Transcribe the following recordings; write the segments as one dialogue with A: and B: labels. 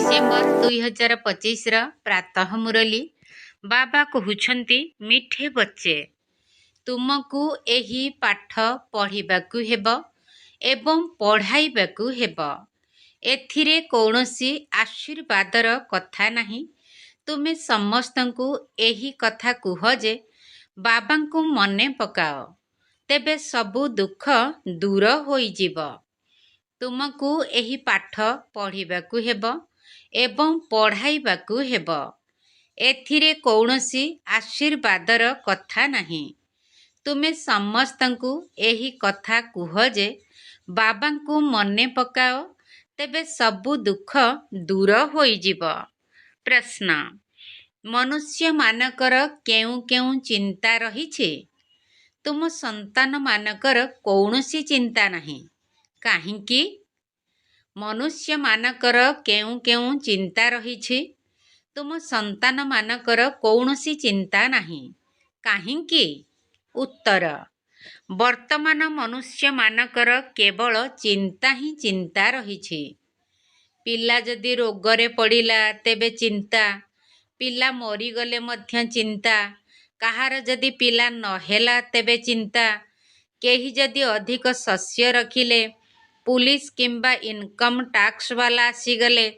A: December 2025 प्रातः मुरली बाबा कहउछंती मिठे बच्चे तुमको एही पाठ पढ़िबाकू हेब एवं पढ़ाइबाकू हेब। एथिरे कौनसी आशीर्वादर कथा नहीं। तुमे समस्तंकु एही कथा कुह जे बाबांकु मने पकाओ, तेबे सबु दुख दूर होइजिब। तुमको एही पाठ पढ़िबाकू हेब एवं पढ़ाइबाकू हेब। एथिरे कौनसी आशीर्वादर कथा नहीं। तुमे समस्तंकु एही कथा कुह जे बाबांकु मने पकाओ, तेबे सबु दुख दूर होइजिब। प्रश्न, मनुष्य मानकर केउ केउ चिंता रहिछे? तुम संतान मानकर कौनसी चिंता नहीं, काहिंकी? मनुष्य मानकर केउ केउ चिंता रहिछे, तुम संतान मानकर कौनसी चिंता नहीं, काहिंकी? उत्तर, वर्तमान मनुष्य मानकर केवल चिंता ही चिंता रहिछे। पिला जदि रोगरे पड़िला तेबे चिंता, पिला मरीगले मध्य चिंता, काहार जदि पिला नहेला तेबे चिंता, केही जदि अधिक शस्य रखिले, पुलिस किंबा इनकम टैक्स वाला आसीगले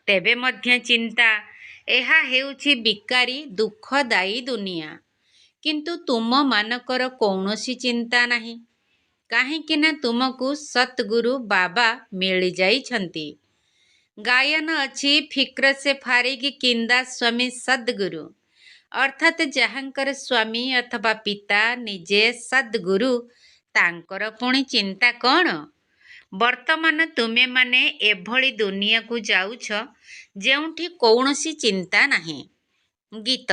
A: तेबे मध्य चिंता। एहा हेउछि बिकारी दुखदायी दुनिया। किंतु तुम मानकर कौनसी चिंता नहीं, काहिंकि ना तुमको सतगुरु बाबा मिल जाइछंती। गायन अछि फिक्र से फारिगी किंदा स्वामी सद्गुरु, अर्थात जहांकर स्वामी अथवा पिता निजे सद्गुरु, तांकर पुणी चिंता कौन? वर्तमान तुमे माने एभली दुनिया को जाउछ जेउठी कौनसी चिंता नहीं। गीत,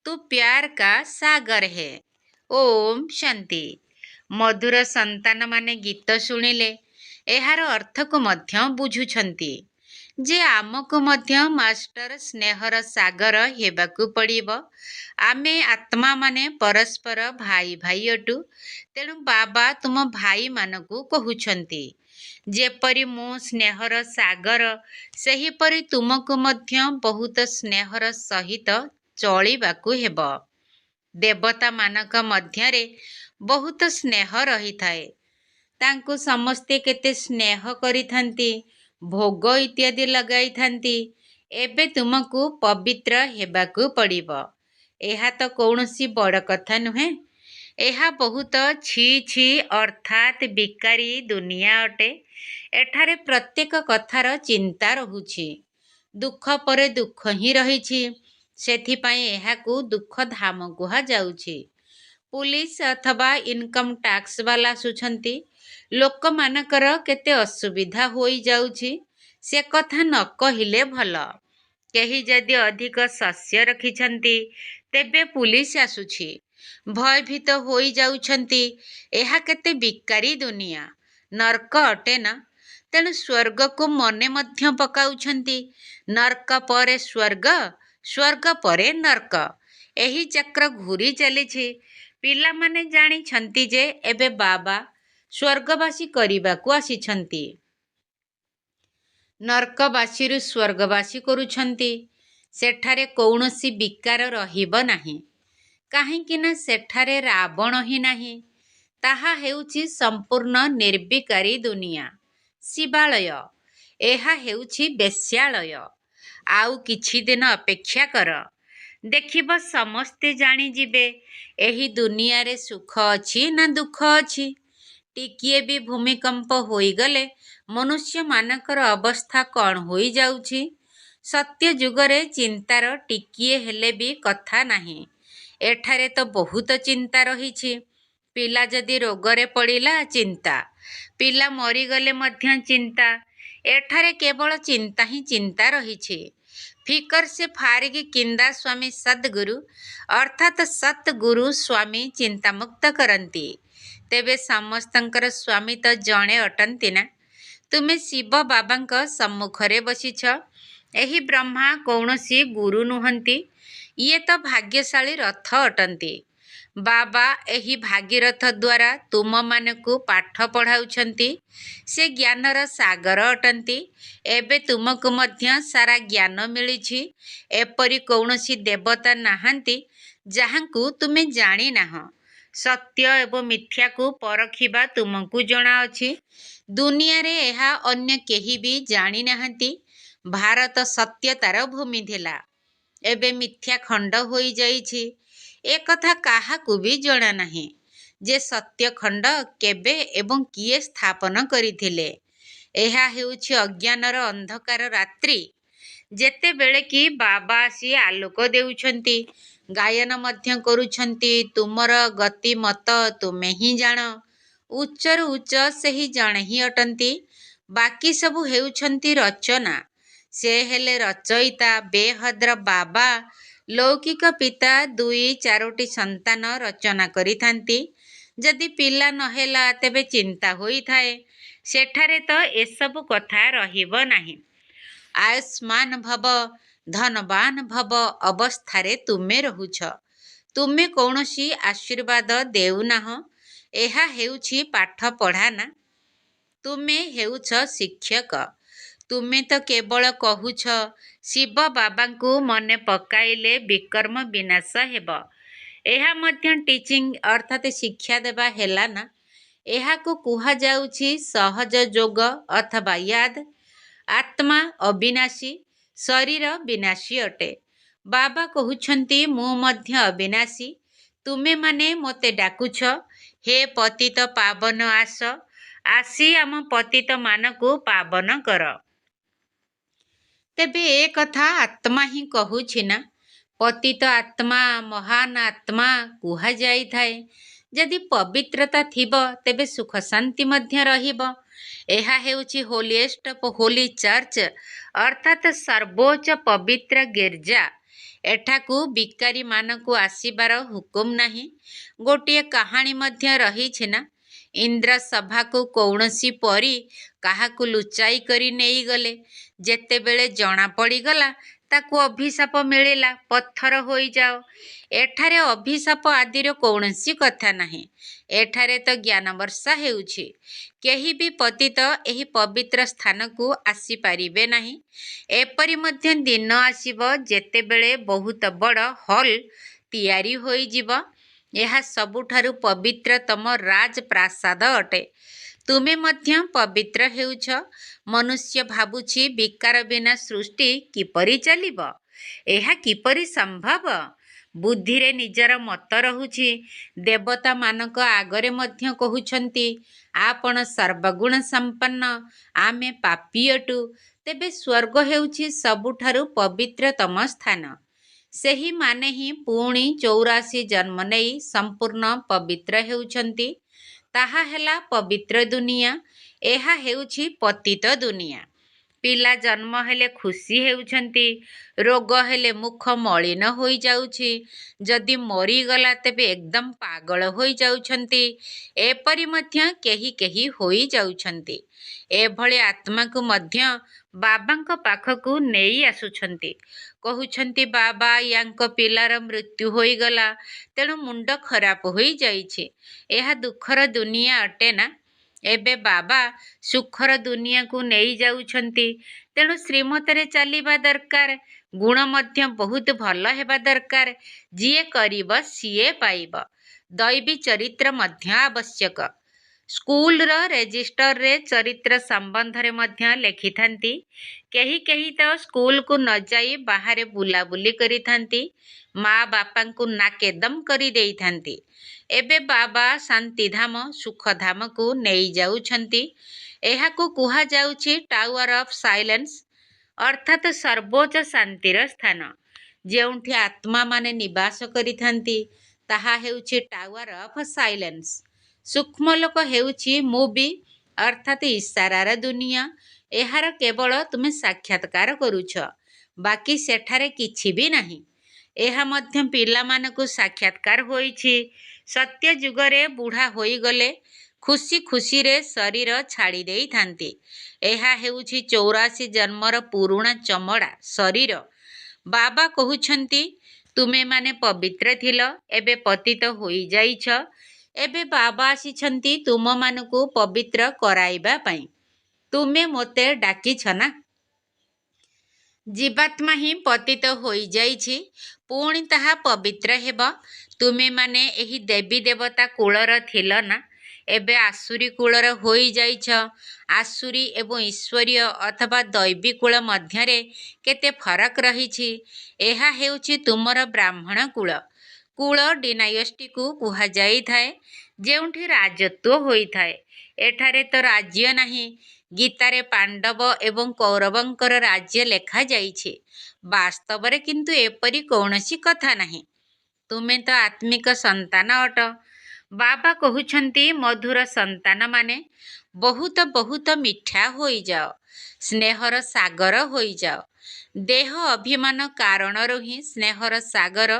A: तू प्यार का सागर है। ओम शांति। मधुर संतान माने गीत शुणिले एहार अर्थ को मध्य बुझुछंती जे आमको मध्य मास्टर स्नेहर सागर हेबाकू पड़िब। आमे आत्मा माने परस्पर भाई भाई अटु, तेणु बाबा तुम भाई मानकू कहउछंती जेपरि मु स्नेहर सागर, सेहीपरि तुमको मध्य बहुत स्नेहर सहित चलिबाकू हेब। देवता मानक मध्यरे बहुत स्नेह रही थाए, तांकु समस्ते केते स्नेह करिथांती, भोग इत्यादि लगाई थांती। एबे तुमको पवित्र हेबाकू पड़िब। एहा तो कौनसी बड़ कथा नुहे। एहा बहुत छी छी अर्थात बिकारी दुनिया अटे। एठारे प्रत्येक कथार चिंता रहुछि। दुख परे दुख ही रहिछि, सेथिपाई एहाकू दुख धाम कुहा जाउछि। पुलिस अथवा इनकम टैक्स वाला आसुछंती, लोक मानकर केते असुविधा होई जाउछि, से कथा न कहिले भल। केही जदि अधिक शस्य रखिछंती तेबे पुलिस आसुछि, भयभीत होई जाउछंती। एहा केते बिकारी दुनिया, नरक अटे न। तेणु स्वर्ग को मने मध्य पकाउछंती। नरक परे स्वर्ग, स्वर्ग परे नरक, एही चक्र घूरी चलिछि। पिला माने जानी छंती जे एबे बाबा स्वर्गवासी करिबाकू आसीछंती, नरकवासी स्वर्गवासी करुछंती। सेठारे कौनसी विकार रहिब नाही, काहिंकि ना सेठारे रावण ही नाही। ताहा हेउछि संपूर्ण निर्विकारी दुनिया, शिवालय। एहा हेउछि बेश्यालय। आउ किछि दिन अपेक्षा कर, देखिब समस्ते जानी जिबे एही दुनिया रे सुख अछि ना दुख अछि। टिकिए भी भूमिकंप होइगले मनुष्य मानकर अवस्था कौन होई जाउछि। सत्य जुगरे चिंतार टिकिए हेले भी कथा नहीं। एठारे तो बहुत चिंता रहिछि। पिला जदि रोगरे पड़िला चिंता, पिला मरीगले मध्य चिंता। एठारे केवल चिंता ही चिंता रहिछि। फिकर से फारिगी किंदा स्वामी सद्गुरु, अर्थात सतगुरु स्वामी चिंता मुक्त करंती। तेबे समस्तंकर स्वामी तो जणे अटंती ना। तुमे शिव बाबांक सम्मुखरे बसिछ। एही ब्रह्मा कौनसी गुरु नुहंती, ये तो भाग्यशाली रथ अटंती। ବାବା ଏହି ଭାଗୀରଥ ଦ୍ୱାରା ତୁମମାନଙ୍କୁ ପାଠ ପଢ଼ାଉଛନ୍ତି। ସେ ଜ୍ଞାନର ସାଗର ଅଟନ୍ତି। ଏବେ ତୁମକୁ ମଧ୍ୟ ସାରା ଜ୍ଞାନ ମିଳିଛି। ଏପରି କୌଣସି ଦେବତା ନାହାନ୍ତି ଯାହାଙ୍କୁ ତୁମେ ଜାଣିନାହଁ। ସତ୍ୟ ଏବଂ ମିଥ୍ୟାକୁ ପରଖିବା ତୁମକୁ ଜଣାଅଛି। ଦୁନିଆରେ ଏହା ଅନ୍ୟ କେହି ବି ଜାଣିନାହାନ୍ତି। ଭାରତ ସତ୍ୟତାର ଭୂମି ଥିଲା, ଏବେ ମିଥ୍ୟା ଖଣ୍ଡ ହୋଇଯାଇଛି। ଏକଥା କାହାକୁ ବି ଜଣା ନାହିଁ ଯେ ସତ୍ୟ ଖଣ୍ଡ କେବେ ଏବଂ କିଏ ସ୍ଥାପନ କରିଥିଲେ। ଏହା ହେଉଛି ଅଜ୍ଞାନର ଅନ୍ଧକାର ରାତ୍ରି, ଯେତେବେଳେ କି ବାବା ଆସି ଆଲୋକ ଦେଉଛନ୍ତି, ଗାୟନ ମଧ୍ୟ କରୁଛନ୍ତି। ତୁମର ଗତି ମତ ତୁମେ ହିଁ ଜାଣ। ଉଚ୍ଚରୁ ଉଚ୍ଚ ସେହି ଜଣେ ହିଁ ଅଟନ୍ତି। ବାକି ସବୁ ହେଉଛନ୍ତି ରଚନା। ସେ ହେଲେ ରଚୟିତା ବେହଦ୍ର ବାବା। ଲୌକିକ ପିତା 2-4ଟି ସନ୍ତାନ ରଚନା କରିଥାନ୍ତି। ଯଦି ପିଲା ନହେଲା ତେବେ ଚିନ୍ତା ହୋଇଥାଏ। ସେଠାରେ ତ ଏସବୁ କଥା ରହିବ ନାହିଁ। ଆୟୁଷ୍ମାନ ଭବ, ଧନବାନ ଭବ ଅବସ୍ଥାରେ ତୁମେ ରହୁଛ। ତୁମେ କୌଣସି ଆଶୀର୍ବାଦ ଦେଉନାହଁ। ଏହା ହେଉଛି ପାଠ ପଢ଼ା ନା? ତୁମେ ହେଉଛ ଶିକ୍ଷକ। ତୁମେ ତ କେବଳ କହୁଛ ଶିବ ବାବାଙ୍କୁ ମନେ ପକାଇଲେ ବିକର୍ମ ବିନାଶ ହେବ। ଏହା ମଧ୍ୟ ଟିଚିଂ ଅର୍ଥାତ୍ ଶିକ୍ଷା ଦେବା ହେଲା ନା? ଏହାକୁ କୁହାଯାଉଛି ସହଜ ଯୋଗ ଅଥବା ୟାଦ। ଆତ୍ମା ଅବିନାଶୀ, ଶରୀର ବିନାଶୀ ଅଟେ। ବାବା କହୁଛନ୍ତି ମୁଁ ମଧ୍ୟ ଅବିନାଶୀ। ତୁମେମାନେ ମୋତେ ଡାକୁଛ, ହେ ପତିତ ପାବନ ଆସ, ଆସି ଆମ ପତିତମାନଙ୍କୁ ପାବନ କର। ତେବେ ଏ କଥା ଆତ୍ମା ହିଁ କହୁଛି ନା? ପତିତ ଆତ୍ମା, ମହାନ ଆତ୍ମା କୁହାଯାଇଥାଏ। ଯଦି ପବିତ୍ରତା ଥିବ ତେବେ ସୁଖ ଶାନ୍ତି ମଧ୍ୟ ରହିବ। ଏହା ହେଉଛି ହୋଲିଏଷ୍ଟ ଅଫ୍ ହୋଲି ଚର୍ଚ୍ଚ ଅର୍ଥାତ୍ ସର୍ବୋଚ୍ଚ ପବିତ୍ର ଗିର୍ଜା। ଏଠାକୁ ଭିକାରୀମାନଙ୍କୁ ଆସିବାର ହୁକୁମ ନାହିଁ। ଗୋଟିଏ କାହାଣୀ ମଧ୍ୟ ରହିଛି ନା? ଇନ୍ଦ୍ର ସଭାକୁ କୌଣସି ପରୀ କାହାକୁ ଲୁଚାଇ କରି ନେଇଗଲେ। ଯେତେବେଳେ ଜଣା ପଡ଼ିଗଲା ତାକୁ ଅଭିଶାପ ମିଳିଲା, ପଥର ହୋଇଯାଅ। ଏଠାରେ ଅଭିଶାପ ଆଦିର କୌଣସି କଥା ନାହିଁ। ଏଠାରେ ତ ଜ୍ଞାନ ବର୍ଷା ହେଉଛି। କେହି ବି ପତିତ ଏହି ପବିତ୍ର ସ୍ଥାନକୁ ଆସିପାରିବେ ନାହିଁ। ଏପରି ମଧ୍ୟ ଦିନ ଆସିବ ଯେତେବେଳେ ବହୁତ ବଡ଼ ହଲ୍ ତିଆରି ହୋଇଯିବ। ଏହା ସବୁଠାରୁ ପବିତ୍ରତମ ରାଜପ୍ରାସାଦ ଅଟେ। ତୁମେ ମଧ୍ୟ ପବିତ୍ର ହେଉଛ। ମନୁଷ୍ୟ ଭାବୁଛି ବିକାର ବିନା ସୃଷ୍ଟି କିପରି ଚାଲିବ? ଏହା କିପରି ସମ୍ଭବ? ବୁଦ୍ଧିରେ ନିଜର ମତ ରହୁଛି। ଦେବତାମାନଙ୍କ ଆଗରେ ମଧ୍ୟ କହୁଛନ୍ତି ଆପଣ ସର୍ବଗୁଣ ସମ୍ପନ୍ନ, ଆମେ ପାପୀ ଅଟୁ। ତେବେ ସ୍ୱର୍ଗ ହେଉଛି ସବୁଠାରୁ ପବିତ୍ରତମ ସ୍ଥାନ। ସେହିମାନେ ହିଁ ପୁଣି 84 ଜନ୍ମ ନେଇ ସମ୍ପୂର୍ଣ୍ଣ ପବିତ୍ର ହେଉଛନ୍ତି। ତାହା ହେଲା ପବିତ୍ର ଦୁନିଆ। ଏହା ହେଉଛି ପତିତ ଦୁନିଆ। ପିଲା ଜନ୍ମ ହେଲେ ଖୁସି ହେଉଛନ୍ତି, ରୋଗ ହେଲେ ମୁଖ ମଳିନ ହୋଇଯାଉଛି, ଯଦି ମରିଗଲା ତେବେ ଏକଦମ ପାଗଳ ହୋଇଯାଉଛନ୍ତି। ଏପରି ମଧ୍ୟ କେହି କେହି ହୋଇଯାଉଛନ୍ତି। ଏଭଳି ଆତ୍ମାକୁ ମଧ୍ୟ ବାବାଙ୍କ ପାଖକୁ ନେଇ ଆସୁଛନ୍ତି। କହୁଛନ୍ତି ବାବା ୟାଙ୍କ ପିଲାର ମୃତ୍ୟୁ ହୋଇଗଲା, ତେଣୁ ମୁଣ୍ଡ ଖରାପ ହୋଇଯାଇଛି। ଏହା ଦୁଃଖର ଦୁନିଆ ଅଟେ ନା? ଏବେ ବାବା ସୁଖର ଦୁନିଆକୁ ନେଇ ଯାଉଛନ୍ତି। ତେଣୁ ଶ୍ରୀମତରେ ଚାଲିବା ଦରକାର। ଗୁଣ ମଧ୍ୟ ବହୁତ ଭଲ ହେବା ଦରକାର। ଯିଏ କରିବ ସିଏ ପାଇବ। ଦୈବୀ ଚରିତ୍ର ମଧ୍ୟ ଆବଶ୍ୟକ। ସ୍କୁଲର ରେଜିଷ୍ଟରରେ ଚରିତ୍ର ସମ୍ବନ୍ଧରେ ମଧ୍ୟ ଲେଖିଥାନ୍ତି। କେହି କେହି ତ ସ୍କୁଲକୁ ନ ଯାଇ ବାହାରେ ବୁଲାବୁଲି କରିଥାନ୍ତି। ମା ବାପାଙ୍କୁ ନାକେଦମ କରି ଦେଇଥାନ୍ତି। ଏବେ ବାବା ଶାନ୍ତିଧାମ, ସୁଖଧାମକୁ ନେଇଯାଉଛନ୍ତି। ଏହାକୁ କୁହାଯାଉଛି ଟାୱାର ଅଫ୍ ସାଇଲେନ୍ସ ଅର୍ଥାତ୍ ସର୍ବୋଚ୍ଚ ଶାନ୍ତିର ସ୍ଥାନ। ଯେଉଁଠି ଆତ୍ମାମାନେ ନିବାସ କରିଥାନ୍ତି ତାହା ହେଉଛି ଟାୱାର ଅଫ୍ ସାଇଲେନ୍ସ। ସୂକ୍ଷ୍ମଲୋକ ହେଉଛି ମୁଭି ଅର୍ଥାତ୍ ଇସାରାର ଦୁନିଆ। ଏହାର କେବଳ ତୁମେ ସାକ୍ଷାତକାର କରୁଛ, ବାକି ସେଠାରେ କିଛି ବି ନାହିଁ। ଏହା ମଧ୍ୟ ପିଲାମାନଙ୍କୁ ସାକ୍ଷାତକାର ହୋଇଛି। ସତ୍ୟ ଯୁଗରେ ବୁଢ଼ା ହୋଇଗଲେ ଖୁସି ଖୁସିରେ ଶରୀର ଛାଡ଼ି ଦେଇଥାନ୍ତି। ଏହା ହେଉଛି 84 ଜନ୍ମର ପୁରୁଣା ଚମଡ଼ା ଶରୀର। ବାବା କହୁଛନ୍ତି ତୁମେ ମାନେ ପବିତ୍ର ଥିଲ, ଏବେ ପତିତ ହୋଇଯାଇଛ। ଏବେ ବାବା ଆସିଛନ୍ତି ତୁମମାନଙ୍କୁ ପବିତ୍ର କରାଇବା ପାଇଁ। ତୁମେ ମୋତେ ଡାକିଛ ନା? ଜୀବାତ୍ମା ହିଁ ପତିତ ହୋଇଯାଇଛି, ପୁଣି ତାହା ପବିତ୍ର ହେବ। ତୁମେମାନେ ଏହି ଦେବୀ ଦେବତା କୂଳର ଥିଲ ନା? ଏବେ ଆସୁରୀ କୂଳର ହୋଇଯାଇଛ। ଆସୁରୀ ଏବଂ ଈଶ୍ୱରୀୟ ଅଥବା ଦୈବୀ କୂଳ ମଧ୍ୟରେ କେତେ ଫରକ ରହିଛି। ଏହା ହେଉଛି ତୁମର ବ୍ରାହ୍ମଣ କୂଳ। କୂଳ ଡିନାୟଷ୍ଟିକୁ କୁହାଯାଇଥାଏ, ଯେଉଁଠି ରାଜତ୍ୱ ହୋଇଥାଏ। ଏଠାରେ ତ ରାଜ୍ୟ ନାହିଁ। ଗୀତାରେ ପାଣ୍ଡବ ଏବଂ କୌରବଙ୍କର ରାଜ୍ୟ ଲେଖାଯାଇଛି। ବାସ୍ତବରେ କିନ୍ତୁ ଏପରି କୌଣସି କଥା ନାହିଁ। ତୁମେ ତ ଆତ୍ମିକ ସନ୍ତାନ ଅଟ। ବାବା କହୁଛନ୍ତି, ମଧୁର ସନ୍ତାନମାନେ, ବହୁତ ବହୁତ ମିଠା ହୋଇଯାଅ, ସ୍ନେହର ସାଗର ହୋଇଯାଅ। ଦେହ ଅଭିମାନ କାରଣରୁ ହିଁ ସ୍ନେହର ସାଗର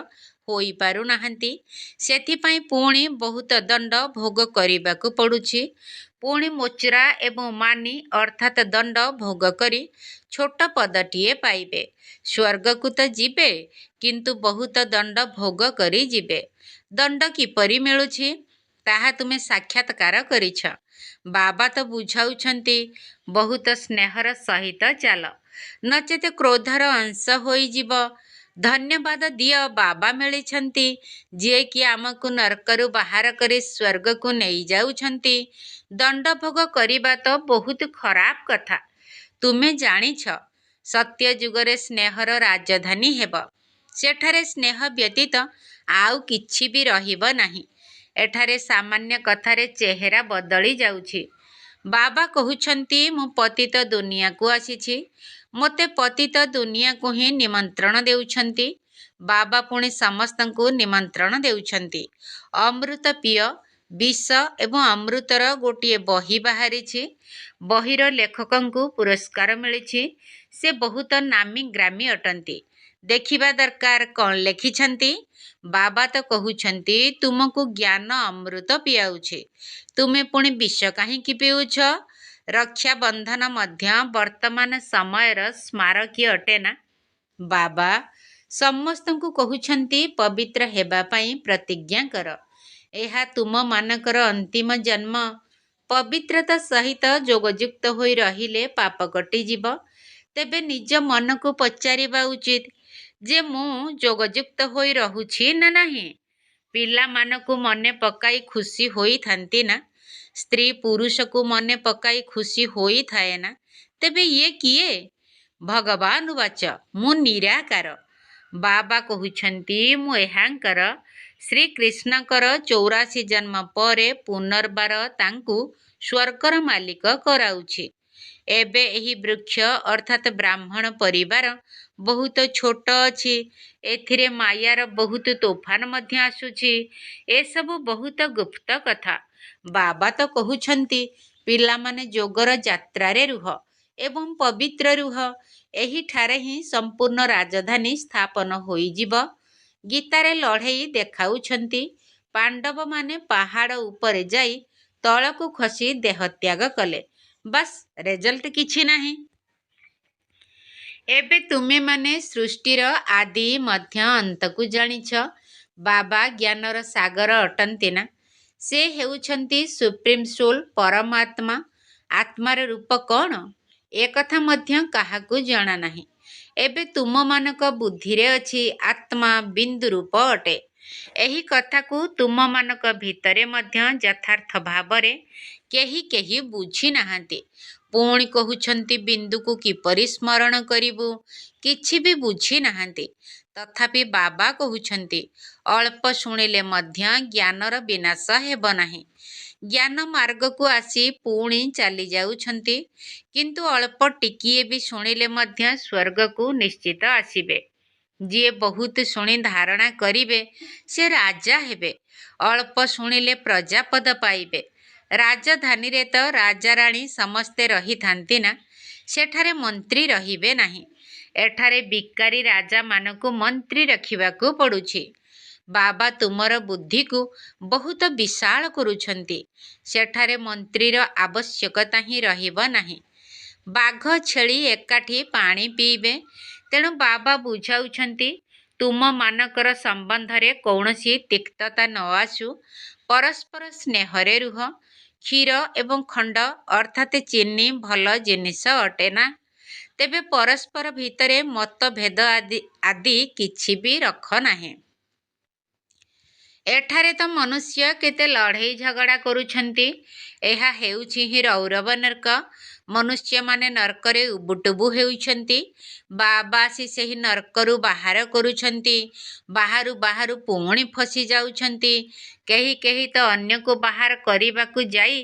A: ହୋଇପାରୁନାହାନ୍ତି। ସେଥିପାଇଁ ପୁଣି ବହୁତ ଦଣ୍ଡ ଭୋଗ କରିବାକୁ ପଡ଼ୁଛି। ପୁଣି ମୋଚରା ଏବଂ ମାନି ଅର୍ଥାତ୍ ଦଣ୍ଡ ଭୋଗ କରି ଛୋଟ ପଦଟିଏ ପାଇବେ। ସ୍ୱର୍ଗକୁ ତ ଯିବେ, କିନ୍ତୁ ବହୁତ ଦଣ୍ଡ ଭୋଗ କରି ଯିବେ। ଦଣ୍ଡ କିପରି ମିଳୁଛି, ତାହା ତୁମେ ସାକ୍ଷାତକାର କରିଛ। ବାବା ତ ବୁଝାଉଛନ୍ତି, ବହୁତ ସ୍ନେହର ସହିତ ଚାଲ, ନଚେତ୍ କ୍ରୋଧର ଅଂଶ ହୋଇଯିବ। ଧନ୍ୟବାଦ ଦିଅ, ବାବା ମିଳିଛନ୍ତି, ଯିଏକି ଆମକୁ ନର୍କରୁ ବାହାର କରି ସ୍ୱର୍ଗକୁ ନେଇଯାଉଛନ୍ତି। ଦଣ୍ଡ ଭୋଗ କରିବା ତ ବହୁତ ଖରାପ କଥା। ତୁମେ ଜାଣିଛ, ସତ୍ୟ ଯୁଗରେ ସ୍ନେହର ରାଜଧାନୀ ହେବ। ସେଠାରେ ସ୍ନେହ ବ୍ୟତୀତ ଆଉ କିଛି ବି ରହିବ ନାହିଁ। ଏଠାରେ ସାମାନ୍ୟ କଥାରେ ଚେହେରା ବଦଳି ଯାଉଛି। ବାବା କହୁଛନ୍ତି, ମୁଁ ପତିତ ଦୁନିଆକୁ ଆସିଛି। ମୋତେ ପତିତ ଦୁନିଆକୁ ହିଁ ନିମନ୍ତ୍ରଣ ଦେଉଛନ୍ତି। ବାବା ପୁଣି ସମସ୍ତଙ୍କୁ ନିମନ୍ତ୍ରଣ ଦେଉଛନ୍ତି। ଅମୃତ ପିଅ। ବିଷ ଏବଂ ଅମୃତର ଗୋଟିଏ ବହି ବାହାରିଛି। ବହିର ଲେଖକଙ୍କୁ ପୁରସ୍କାର ମିଳିଛି। ସେ ବହୁତ ନାମୀ ଗ୍ରାମୀ ଅଟନ୍ତି। ଦେଖିବା ଦରକାର କ'ଣ ଲେଖିଛନ୍ତି। ବାବା ତ କହୁଛନ୍ତି, ତୁମକୁ ଜ୍ଞାନ ଅମୃତ ପିଆଉଛି। ତୁମେ ପୁଣି ବିଷ କାହିଁକି ପିଉଛ? ରକ୍ଷାବନ୍ଧନ ମଧ୍ୟ ବର୍ତ୍ତମାନ ସମୟର ସ୍ମାରକୀ ଅଟେ ନା? ବାବା ସମସ୍ତଙ୍କୁ କହୁଛନ୍ତି, ପବିତ୍ର ହେବା ପାଇଁ ପ୍ରତିଜ୍ଞା କର। ଏହା ତୁମମାନଙ୍କର ଅନ୍ତିମ ଜନ୍ମ। ପବିତ୍ରତା ସହିତ ଯୋଗଯୁକ୍ତ ହୋଇ ରହିଲେ ପାପ କଟିଯିବ। ତେବେ ନିଜ ମନକୁ ପଚାରିବା ଉଚିତ ଯେ ମୁଁ ଯୋଗଯୁକ୍ତ ହୋଇ ରହୁଛି ନା ନାହିଁ। ପିଲାମାନଙ୍କୁ ମନେ ପକାଇ ଖୁସି ହୋଇଥାନ୍ତି ନା? ସ୍ତ୍ରୀ ପୁରୁଷକୁ ମନେ ପକାଇ ଖୁସି ହୋଇଥାଏ ନା? ତେବେ ଇଏ କିଏ? ଭଗବାନ ବାଚ, ମୁଁ ନିରାକାର। ବାବା କହୁଛନ୍ତି, ମୁଁ ଏହାଙ୍କର ଶ୍ରୀକୃଷ୍ଣଙ୍କର 84 ଜନ୍ମ ପରେ ପୁନର୍ବାର ତାଙ୍କୁ ସ୍ୱର୍ଗର ମାଲିକ କରାଉଛି। ଏବେ ଏହି ବୃକ୍ଷ ଅର୍ଥାତ୍ ବ୍ରାହ୍ମଣ ପରିବାର ବହୁତ ଛୋଟ ଅଛି। ଏଥିରେ ମାୟାର ବହୁତ ତୋଫାନ ମଧ୍ୟ ଆସୁଛି। ଏସବୁ ବହୁତ ଗୁପ୍ତ କଥା। ବାବା ତ କହୁଛନ୍ତି, ପିଲାମାନେ ଯୋଗର ଯାତ୍ରାରେ ରୁହ ଏବଂ ପବିତ୍ର ରୁହ। ଏହିଠାରେ ହିଁ ସମ୍ପୂର୍ଣ୍ଣ ରାଜଧାନୀ ସ୍ଥାପନ ହୋଇଯିବ। ଗୀତାରେ ଲଢ଼େଇ ଦେଖାଉଛନ୍ତି। ପାଣ୍ଡବମାନେ ପାହାଡ଼ ଉପରେ ଯାଇ ତଳକୁ ଖସି ଦେହତ୍ୟାଗ କଲେ। ବାସ୍, ରେଜଲ୍ଟ କିଛି ନାହିଁ। ଏବେ ତୁମେମାନେ ସୃଷ୍ଟିର ଆଦି ମଧ୍ୟ ଅନ୍ତକୁ ଜାଣିଛ। ବାବା ଜ୍ଞାନର ସାଗର ଅଟନ୍ତି ନା? ସେ ହେଉଛନ୍ତି ସୁପ୍ରିମ୍ ସୋଲ୍, ପରମାତ୍ମା। ଆତ୍ମାର ରୂପ କ'ଣ, ଏକଥା ମଧ୍ୟ କାହାକୁ ଜଣା ନାହିଁ। ଏବେ ତୁମମାନଙ୍କ ବୁଦ୍ଧିରେ ଅଛି, ଆତ୍ମା ବିନ୍ଦୁ ରୂପ ଅଟେ। ଏହି କଥାକୁ ତୁମମାନଙ୍କ ଭିତରେ ମଧ୍ୟ ଯଥାର୍ଥ ଭାବରେ କେହି କେହି ବୁଝି ନାହାନ୍ତି। ପୁଣି କହୁଛନ୍ତି, ବିନ୍ଦୁକୁ କିପରି ସ୍ମରଣ କରିବୁ? କିଛି ବି ବୁଝି ନାହାନ୍ତି। ତଥାପି ବାବା କହୁଛନ୍ତି, ଅଳ୍ପ ଶୁଣିଲେ ମଧ୍ୟ ଜ୍ଞାନର ବିନାଶ ହେବ ନାହିଁ। ଜ୍ଞାନ ମାର୍ଗକୁ ଆସି ପୁଣି ଚାଲି ଯାଉଛନ୍ତି, କିନ୍ତୁ ଅଳ୍ପ ଟିକିଏ ବି ଶୁଣିଲେ ମଧ୍ୟ ସ୍ୱର୍ଗକୁ ନିଶ୍ଚିତ ଆସିବେ। ଯିଏ ବହୁତ ଶୁଣି ଧାରଣା କରିବେ, ସେ ରାଜା ହେବେ। ଅଳ୍ପ ଶୁଣିଲେ ପ୍ରଜାପଦ ପାଇବେ। ରାଜଧାନୀରେ ତ ରାଜାରାଣୀ ସମସ୍ତେ ରହିଥାନ୍ତି ନା? ସେଠାରେ ମନ୍ତ୍ରୀ ରହିବେ ନାହିଁ। ଏଠାରେ ବିକାରୀ ରାଜାମାନଙ୍କୁ ମନ୍ତ୍ରୀ ରଖିବାକୁ ପଡ଼ୁଛି। ବାବା ତୁମର ବୁଦ୍ଧିକୁ ବହୁତ ବିଶାଳ କରୁଛନ୍ତି। ସେଠାରେ ମନ୍ତ୍ରୀର ଆବଶ୍ୟକତା ହିଁ ରହିବ ନାହିଁ। ବାଘ ଛେଳି ଏକାଠି ପାଣି ପିଇବେ। ତେଣୁ ବାବା ବୁଝାଉଛନ୍ତି, ତୁମ ମାନଙ୍କର ସମ୍ବନ୍ଧରେ କୌଣସି ତିକ୍ତତା ନ ଆସୁ ପରସ୍ପର ସ୍ନେହରେ ରୁହ। କ୍ଷୀର ଏବଂ ଖଣ୍ଡ ଅର୍ଥାତ୍ ଚିନି ଭଲ ଜିନିଷ ଅଟେ ନା? ତେବେ ପରସ୍ପର ଭିତରେ ମତଭେଦ ଆଦି କିଛି ବି ରଖ ନାହିଁ। ଏଠାରେ ତ ମନୁଷ୍ୟ କେତେ ଲଢ଼େଇ ଝଗଡ଼ା କରୁଛନ୍ତି। ଏହା ହେଉଛି ହିଁ ରୌରବ ନର୍କ। ମନୁଷ୍ୟମାନେ ନର୍କରେ ଉବୁଟୁବୁ ହେଉଛନ୍ତି। ବାବା ଆସି ସେହି ନର୍କରୁ ବାହାର କରୁଛନ୍ତି। ବାହାରୁ ବାହାରୁ ପୁଣି ଫସି ଯାଉଛନ୍ତି। କେହି କେହି ତ ଅନ୍ୟକୁ ବାହାର କରିବାକୁ ଯାଇ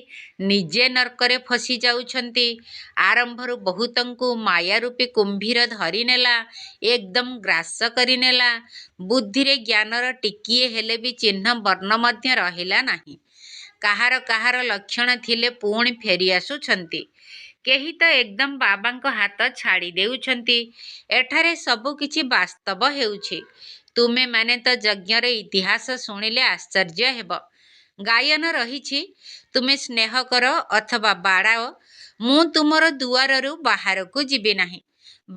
A: ନିଜେ ନର୍କରେ ଫସି ଯାଉଛନ୍ତି। ଆରମ୍ଭରୁ ବହୁତଙ୍କୁ ମାୟାରୂପୀ କୁମ୍ଭୀର ଧରିନେଲା, ଏକଦମ୍ ଗ୍ରାସ କରିନେଲା। ବୁଦ୍ଧିରେ ଜ୍ଞାନର ଟିକିଏ ହେଲେ ବି ଚିହ୍ନ ବର୍ଣ୍ଣ ମଧ୍ୟ ରହିଲା ନାହିଁ। କାହାର କାହାର ଲକ୍ଷଣ ଥିଲେ ପୁଣି ଫେରି ଆସୁଛନ୍ତି। କେହି ତ ଏକଦମ୍ ବାବାଙ୍କ ହାତ ଛାଡ଼ି ଦେଉଛନ୍ତି। ଏଠାରେ ସବୁ କିଛି ବାସ୍ତବ ହେଉଛି। ତୁମେମାନେ ତ ଯଜ୍ଞର ଇତିହାସ ଶୁଣିଲେ ଆଶ୍ଚର୍ଯ୍ୟ ହେବ। ଗାୟନ ରହିଛି, ତୁମେ ସ୍ନେହ କର ଅଥବା ବାଡ଼ାଅ, ମୁଁ ତୁମର ଦୁଆରରୁ ବାହାରକୁ ଯିବି ନାହିଁ।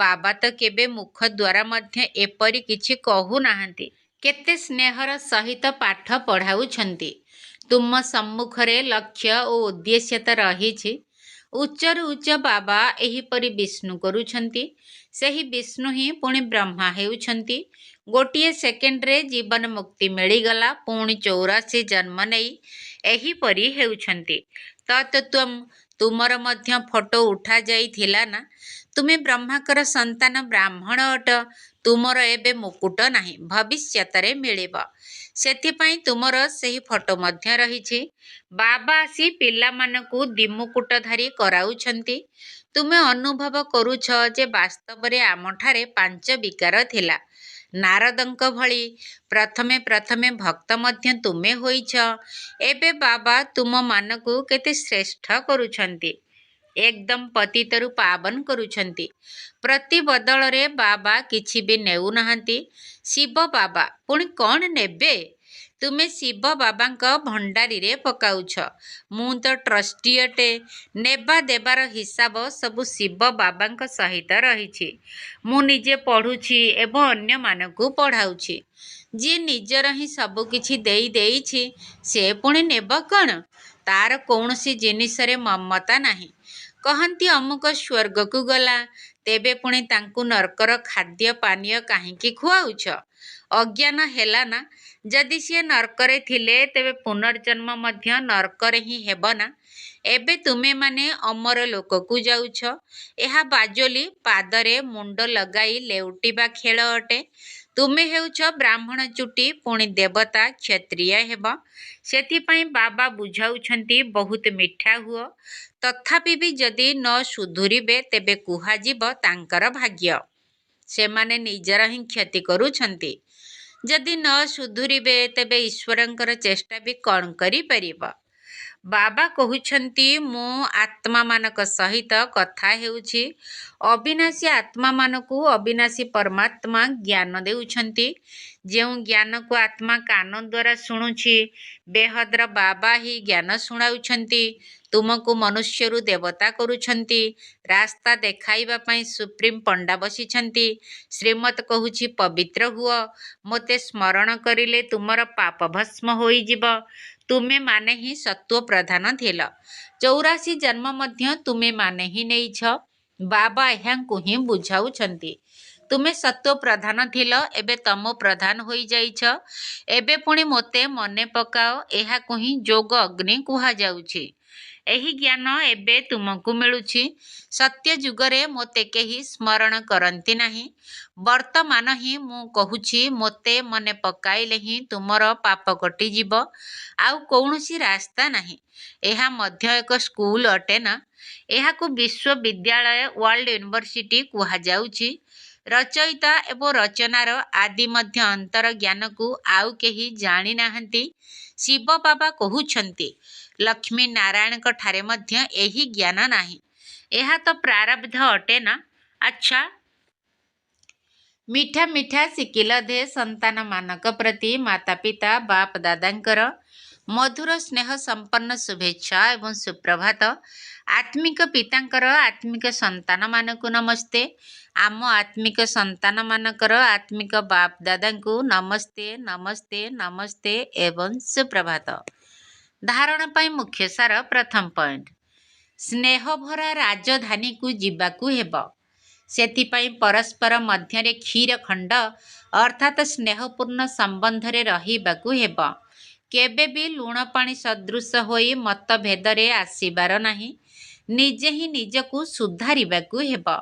A: ବାବା ତ କେବେ ମୁଖ ଦ୍ୱାରା ମଧ୍ୟ ଏପରି କିଛି କହୁନାହାନ୍ତି। କେତେ ସ୍ନେହର ସହିତ ପାଠ ପଢ଼ାଉଛନ୍ତି। ତୁମ ସମ୍ମୁଖରେ ଲକ୍ଷ୍ୟ ଓ ଉଦ୍ଦେଶ୍ୟ ରହିଛି। ଉଚ୍ଚରୁ ଉଚ୍ଚ ବାବା ଏହିପରି ବିଷ୍ଣୁ କରୁଛନ୍ତି। ସେହି ବିଷ୍ଣୁ ହିଁ ପୁଣି ବ୍ରହ୍ମା ହେଉଛନ୍ତି। ଗୋଟିଏ ସେକେଣ୍ଡରେ ଜୀବନ ମୁକ୍ତି ମିଳିଗଲା, ପୁଣି 84 ଜନ୍ମ ନେଇ ଏହିପରି ହେଉଛନ୍ତି। ତତ୍ତ୍ୱମ୍ ତୁମର ମଧ୍ୟ ଫଟୋ ଉଠାଯାଇଥିଲା ନା? ତୁମେ ବ୍ରହ୍ମାଙ୍କର ସନ୍ତାନ ବ୍ରାହ୍ମଣ ଅଟ। ତୁମର ଏବେ ମୁକୁଟ ନାହିଁ, ଭବିଷ୍ୟତରେ ମିଳିବ। ସେଥିପାଇଁ ତୁମର ସେହି ଫଟୋ ମଧ୍ୟ ରହିଛି। ବାବା ଆସି ପିଲାମାନଙ୍କୁ ଦିମୁକୁଟଧାରୀ କରାଉଛନ୍ତି। ତୁମେ ଅନୁଭବ କରୁଛ ଯେ ବାସ୍ତବରେ ଆମଠାରେ 5 ବିକାର ଥିଲା। ନାରଦଙ୍କ ଭଳି ପ୍ରଥମେ ପ୍ରଥମେ ଭକ୍ତ ମଧ୍ୟ ତୁମେ ହୋଇଛ। ଏବେ ବାବା ତୁମମାନଙ୍କୁ କେତେ ଶ୍ରେଷ୍ଠ କରୁଛନ୍ତି। ଏକଦମ୍ ପତିତରୁ ପାବନ କରୁଛନ୍ତି। ପ୍ରତି ବଦଳରେ ବାବା କିଛି ବି ନେଉନାହାନ୍ତି। ଶିବ ବାବା ପୁଣି କ'ଣ ନେବେ? ତୁମେ ଶିବ ବାବାଙ୍କ ଭଣ୍ଡାରୀରେ ପକାଉଛ। ମୁଁ ତ ଟ୍ରଷ୍ଟି ଅଟେ। ନେବା ଦେବାର ହିସାବ ସବୁ ଶିବ ବାବାଙ୍କ ସହିତ ରହିଛି। ମୁଁ ନିଜେ ପଢ଼ୁଛି ଏବଂ ଅନ୍ୟମାନଙ୍କୁ ପଢ଼ାଉଛି। ଯିଏ ନିଜର ହିଁ ସବୁକିଛି ଦେଇ ଦେଇଛି, ସେ ପୁଣି ନେବ କ'ଣ? ତାର କୌଣସି ଜିନିଷରେ ମମତା ନାହିଁ। କହନ୍ତି ଅମୁକ ସ୍ୱର୍ଗକୁ ଗଲା, ତେବେ ପୁଣି ତାଙ୍କୁ ନର୍କର ଖାଦ୍ୟ ପାନୀୟ କାହିଁକି ଖୁଆଉଛ? ଅଜ୍ଞାନ ହେଲା ନା? ଯଦି ସିଏ ନର୍କରେ ଥିଲେ ତେବେ ପୁନର୍ଜନ୍ମ ମଧ୍ୟ ନର୍କରେ ହିଁ ହେବ ନା? ଏବେ ତୁମେମାନେ ଅମର ଲୋକକୁ ଯାଉଛ। ଏହା ବାଜୋଲି ପାଦରେ ମୁଣ୍ଡ ଲଗାଇ ଲେଉଟିବା ଖେଳ ଅଟେ। ତୁମେ ହେଉଛ ବ୍ରାହ୍ମଣ ଚୁଟି, ପୁଣି ଦେବତା କ୍ଷତ୍ରିୟ ହେବ। ସେଥିପାଇଁ ବାବା ବୁଝାଉଛନ୍ତି ବହୁତ ମିଠା ହୁଅ। ତଥାପି ବି ଯଦି ନ ସୁଧୁରିବେ ତେବେ କୁହାଯିବ ତାଙ୍କର ଭାଗ୍ୟ। ସେମାନେ ନିଜର ହିଁ କ୍ଷତି କରୁଛନ୍ତି। ଯଦି ନ ସୁଧୁରିବେ ତେବେ ଈଶ୍ୱରଙ୍କର ଚେଷ୍ଟା ବି କ'ଣ କରିପାରିବ? ବାବା କହୁଛନ୍ତି, ମୁଁ ଆତ୍ମାମାନଙ୍କ ସହିତ କଥା ହେଉଛି। ଅବିନାଶୀ ଆତ୍ମାମାନଙ୍କୁ ଅବିନାଶୀ ପରମାତ୍ମା ଜ୍ଞାନ ଦେଉଛନ୍ତି। ଯେଉଁ ଜ୍ଞାନକୁ ଆତ୍ମା କାନ ଦ୍ୱାରା ଶୁଣୁଛି, ବେହଦ୍ର ବାବା ହିଁ ଜ୍ଞାନ ଶୁଣାଉଛନ୍ତି। ତୁମକୁ ମନୁଷ୍ୟରୁ ଦେବତା କରୁଛନ୍ତି। ରାସ୍ତା ଦେଖାଇବା ପାଇଁ ସୁପ୍ରିମ ପଣ୍ଡା ବସିଛନ୍ତି। ଶ୍ରୀମତ କହୁଛି ପବିତ୍ର ହୁଅ। ମୋତେ ସ୍ମରଣ କରିଲେ ତୁମର ପାପ ଭସ୍ମ ହୋଇଯିବ। ତୁମେମାନେ ହିଁ ସତ୍ତ୍ୱ ପ୍ରଧାନ ଥିଲ। 84 ଜନ୍ମ ମଧ୍ୟ ତୁମେମାନେ ହିଁ ନେଇଛ। ବାବା ଏହାଙ୍କୁ ହିଁ ବୁଝାଉଛନ୍ତି। ତୁମେ ସତ୍ତ୍ୱ ପ୍ରଧାନ ଥିଲ, ଏବେ ତମୋ ପ୍ରଧାନ ହୋଇଯାଇଛ। ଏବେ ପୁଣି ମୋତେ ମନେ ପକାଅ। ଏହାକୁ ହିଁ ଯୋଗ ଅଗ୍ନି କୁହାଯାଉଛି। ଏହି ଜ୍ଞାନ ଏବେ ତୁମକୁ ମିଳୁଛି। ସତ୍ୟ ଯୁଗରେ ମୋତେ କେହି ସ୍ମରଣ କରନ୍ତି ନାହିଁ। ବର୍ତ୍ତମାନ ହିଁ ମୁଁ କହୁଛି, ମୋତେ ମନେ ପକାଇଲେ ହିଁ ତୁମର ପାପ କଟିଯିବ। ଆଉ କୌଣସି ରାସ୍ତା ନାହିଁ। ଏହା ମଧ୍ୟ ଏକ ସ୍କୁଲ ଅଟେ ନା? ଏହାକୁ ବିଶ୍ୱବିଦ୍ୟାଳୟ ୱାର୍ଲଡ ୟୁନିଭର୍ସିଟି କୁହାଯାଉଛି। ରଚୟିତା ଏବଂ ରଚନାର ଆଦି ମଧ୍ୟ ଅନ୍ତର ଜ୍ଞାନକୁ ଆଉ କେହି ଜାଣିନାହାନ୍ତି। ଶିବ ବାବା କହୁଛନ୍ତି, ଲକ୍ଷ୍ମୀ ନାରାୟଣଙ୍କ ଠାରେ ମଧ୍ୟ ଏହି ଜ୍ଞାନ ନାହିଁ। ଏହା ତ ପ୍ରାରବ୍ଧ ଅଟେ ନା? ଆଚ୍ଛା, ମିଠା ମିଠା ଶିଖିଲ ଦେ ସନ୍ତାନମାନଙ୍କ ପ୍ରତି ମାତା ପିତା ବାପ ଦାଦାଙ୍କର मधुर स्नेह संपन्न शुभेच्छा एवं सुप्रभात। आत्मिक पितांकर आत्मिक संतान मानकु नमस्ते। आम आत्मिक संतान मानकर आत्मिक बाप दादा को नमस्ते नमस्ते नमस्ते एवं सुप्रभात। धारणा पाई मुख्य सार प्रथम पॉइंट, स्नेह भरा राजधानी को जीवाकू हेब। सेथिपाई परस्पर मध्यरे क्षीर खंड अर्थात स्नेहपूर्ण संबंधरे रहिबाकू हेब। केबे भी लुण पानी सदृश होई मतभेदरे आसीबार नाही, निजे ही निजकू सुधारिबाकू हेब।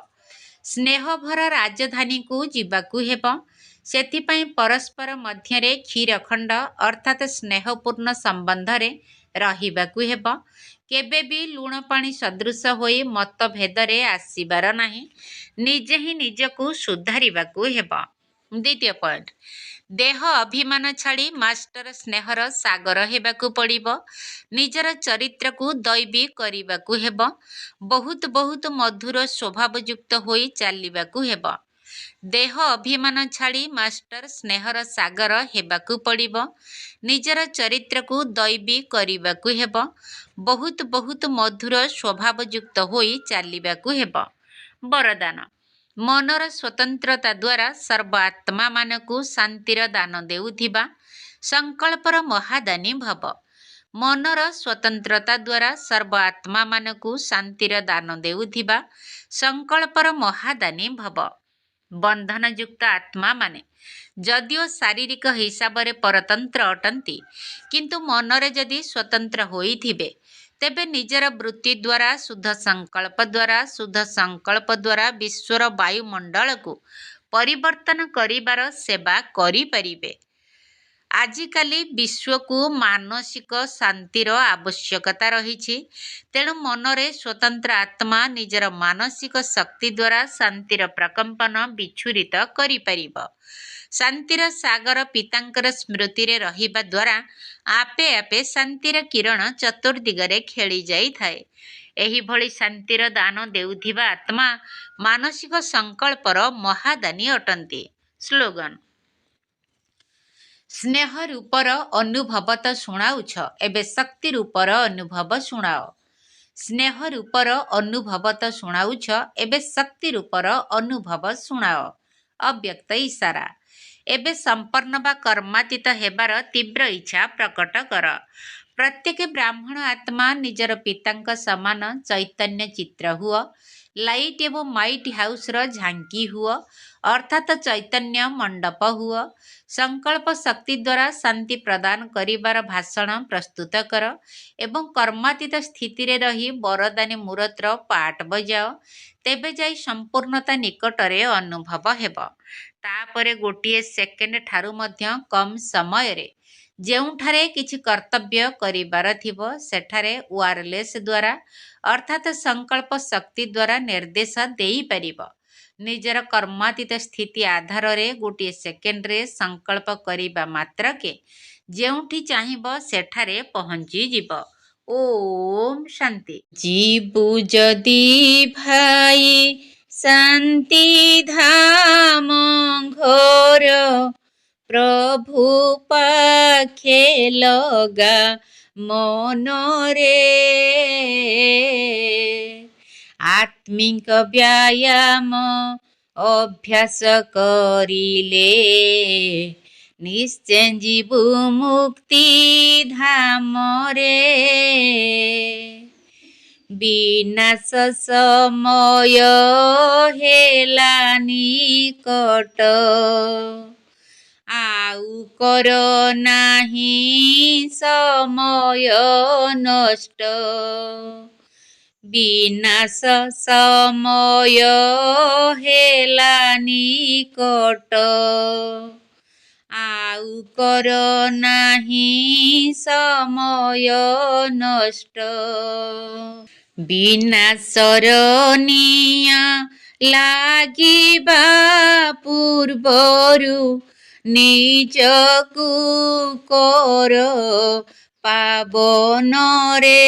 A: स्नेह भरा राजधानी को जीवाकू हेब। सेथिपाई परस्पर मध्यरे क्षीरखंड अर्थात स्नेहपूर्ण संबंधरे रहिबाकू हेब। केबे भी लुण पानी सदृश होई मतभेदरे आसीबार नाही, निजे ही निजकू सुधारिबाकू हेब। द्वितीय पॉइंट, देह अभिमान छाड़ी मास्टर स्नेहर सागर हेबाकू पड़िब। निजर चरित्र को दैवी करिबाकू हेब। बहुत बहुत मधुर स्वभावयुक्त होई चालिबाकू हेब। देह अभिमान छाड़ी मास्टर स्नेहर सागर हेबाकू पड़िब। निजर चरित्र को दैवी करिबाकू हेब। बहुत बहुत मधुर स्वभावयुक्त होई चालिबाकू हेब। वरदान, मनर स्वतंत्रता द्वारा सर्वात्मा मानकू शांतिर दान देउथिबा संकल्पर महादानी भव। मनर स्वतंत्रता द्वारा सर्वात्मा मानकू शांतिर दान देउथिबा संकल्पर महादानी भव। बंधन युक्त आत्मा माने जदिओ शारीरिक हिसाब रे परतंत्र अटंती, किंतु मनरे जदि स्वतंत्र होइथिबे तेबे निजर वृत्ति द्वारा शुद्ध संकल्प द्वारा विश्वर वायुमंडल को परिवर्तन करिबार सेवा करि परिबे। आजिकाली विश्व को मानसिक शांतिर आवश्यकता रही, तेणु मनरे स्वतंत्र आत्मा निजर मानसिक शक्ति द्वारा शांतिर प्रकंपन विच्छुरित करि परिब। शांतिर सागर पितांकर स्मृति रे रहिबा द्वारा आपे आपे शांतिर किरण चतुर्दिगरे खेली जाई थाए। एही भली शांतिर दान देउथिबा आत्मा मानसिक संकल्पर महादानी अटंती। स्लोगन, स्नेह रूपर अनुभव तो शुणाउछ, एबे शक्ति रूपर अनुभव शुणाओ। स्नेह रूपर अनुभव तो शुणाउछ, एबे शक्ति रूपर अनुभव शुणाओ। अव्यक्त इशारा, एबे संपन्न बा कर्मातीत हेबार तीव्र इच्छा प्रकट कर। प्रत्येक ब्राह्मण आत्मा निजर पितांक समान चैतन्य चित्र हुआ। लाइट एवं माइट हाउस रो झांकी हुआ अर्थात चैतन्य मंडप हुआ। संकल्प शक्ति द्वारा शांति प्रदान करिबार भाषण प्रस्तुत कर एवं कर्मातीत स्थिति रे रही बरदानी मूरतर पाठ बजाओ, तेबे जाई संपूर्णता निकटरे अनुभव हेब। तापरे गोटिए सेकेंड ठारू मध्य कम समय रे ଯେଉଁଠାରେ କିଛି କର୍ତ୍ତବ୍ୟ କରିବାର ଥିବ ସେଠାରେ ୱାରଲେସ୍ ଦ୍ୱାରା ଅର୍ଥାତ୍ ସଂକଳ୍ପ ଶକ୍ତି ଦ୍ୱାରା ନିର୍ଦ୍ଦେଶ ଦେଇପାରିବ। ନିଜର କର୍ମାତୀତ ସ୍ଥିତି ଆଧାରରେ ଗୋଟିଏ ସେକେଣ୍ଡରେ ସଂକଳ୍ପ କରିବା ମାତ୍ରକେ ଯେଉଁଠି ଚାହିଁବ ସେଠାରେ ପହଞ୍ଚିଯିବ। ଓମ୍ ଶାନ୍ତି। ଯିବୁ ଯଦି ଭାଇ ଶାନ୍ତି ଧାମ ଘର, प्रभु पाखे लगा मनरे। आत्मिक व्यायाम अभ्यास करिले निश्चय जीवु मुक्ति धाम रे। विनाश समय हेला निकट, आउ कर नाही समय नष्ट। विनाश समय हेला निकट, आउ कर नाही समय नष्ट। विनाशर निया लागिबा पूर्वरु निजकू कर पावन रे।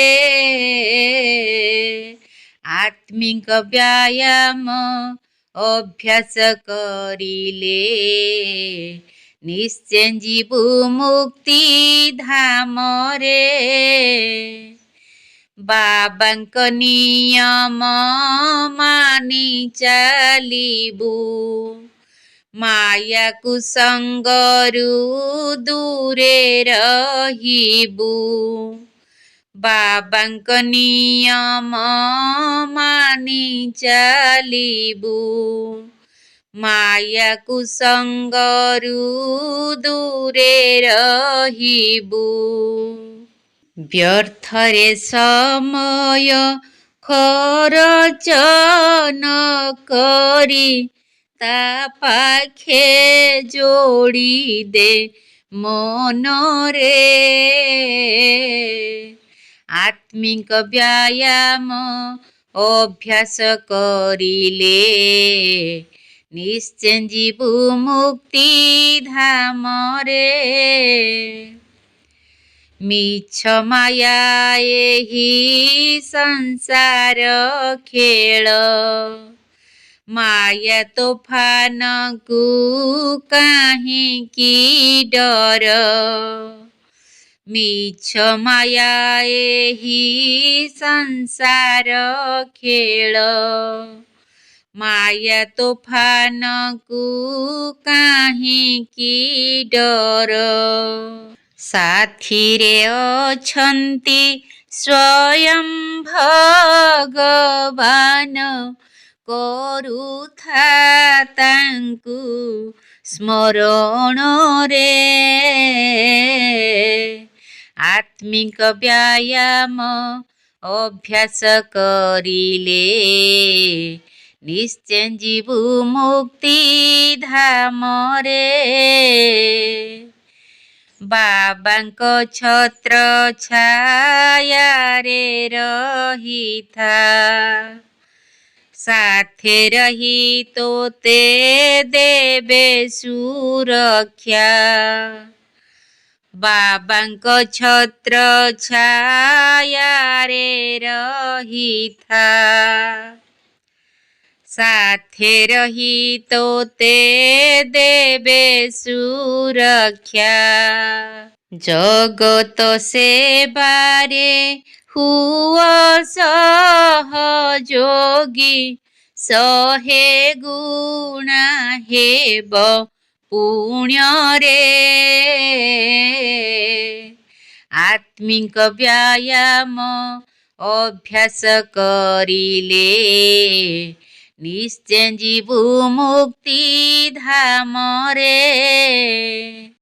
A: आत्मिक व्यायाम अभ्यास करिले ନିଶ୍ଚେ ଯିବୁ ମୁକ୍ତି ଧାମରେ। ବାବାଙ୍କ ନିୟମ ମାନି ଚାଲିବୁ, ମାୟା କୁସଙ୍ଗରୁ ଦୂରେ ରହିବୁ। ବାବାଙ୍କ ନିୟମ ମାନି ଚାଲିବୁ, ମାୟା କୁସଙ୍ଗରୁ ଦୂରେ ରହିବୁ। ବ୍ୟର୍ଥରେ ସମୟ ଖରଚ ନ କରି ତା ପାଖେ ଯୋଡ଼ି ଦେ ମନରେ। ଆତ୍ମିକ ବ୍ୟାୟାମ ଅଭ୍ୟାସ କରିଲେ ନିଶ୍ଚେ ଯିବୁ ମୁକ୍ତି ଧାମରେ। ମିଛ ମାୟା ଏହି ସଂସାର ଖେଳ, ମାୟା ତୋଫାନକୁ କାହିଁକି ଡର। ମିଛ ମାୟା ଏହି ସଂସାର ଖେଳ, ମାୟା ତୋଫାନକୁ କାହିଁକି ଡର। ସାଥିରେ ଅଛନ୍ତି ସ୍ୱୟଂ ଭଗବାନ, କରୁଥା ତାଙ୍କୁ ସ୍ମରଣରେ। ଆତ୍ମିକ ବ୍ୟାୟାମ ଅଭ୍ୟାସ କରିଲେ ନିଶ୍ଚେ ଯିବୁ ମୁକ୍ତି ଧାମରେ। ବାବାଙ୍କ ଛତ୍ର ଛାୟାରେ ରହିଥା, ସାଥେ ରହି ତୋତେ ଦେବେ ସୁରକ୍ଷା। ବାବାଙ୍କ ଛତ୍ର ଛାୟାରେ ରହିଥା, ସାଥେ ରହି ତୋତେ ଦେବେ ସୁରକ୍ଷା। ଜଗତ ସେବାରେ ହୁଅ ସହଯୋଗୀ, ଶହେ ଗୁଣା ହେବ ପୁଣ୍ୟରେ। ଆତ୍ମିକ ବ୍ୟାୟାମ ଅଭ୍ୟାସ କରିଲେ ନିଶ୍ଚେ ଯିବୁ ମୁକ୍ତି ଧାମରେ।